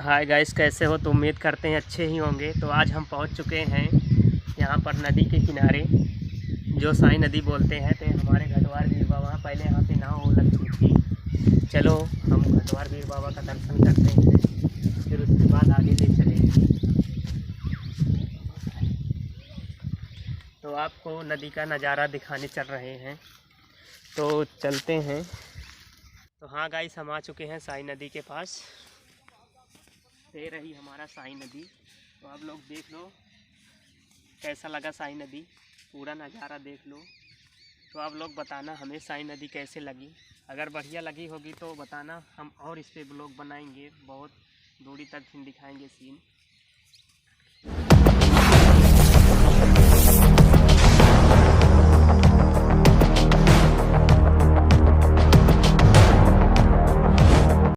Hi guys, कैसे हो? तो उम्मीद करते हैं अच्छे ही होंगे। तो आज हम पहुंच चुके हैं यहाँ पर नदी के किनारे, जो साई नदी बोलते हैं। तो हमारे घटवार वीर बाबा, पहले यहाँ पे नाव लग चुकी थी। चलो हम घटवार वीर बाबा का दर्शन करते हैं, फिर उसके बाद आगे ले चलेंगे। तो आपको नदी का नज़ारा दिखाने चल रहे हैं, तो चलते हैं। तो हाँ गाइस, हम आ चुके हैं साई नदी के पास। दे रही हमारा साई नदी। तो आप लोग देख लो कैसा लगा साई नदी, पूरा नज़ारा देख लो। तो आप लोग बताना हमें साई नदी कैसे लगी। अगर बढ़िया लगी होगी तो बताना, हम और इस पर ब्लॉग बनाएंगे, बहुत दूरी तक दिखाएंगे सीन।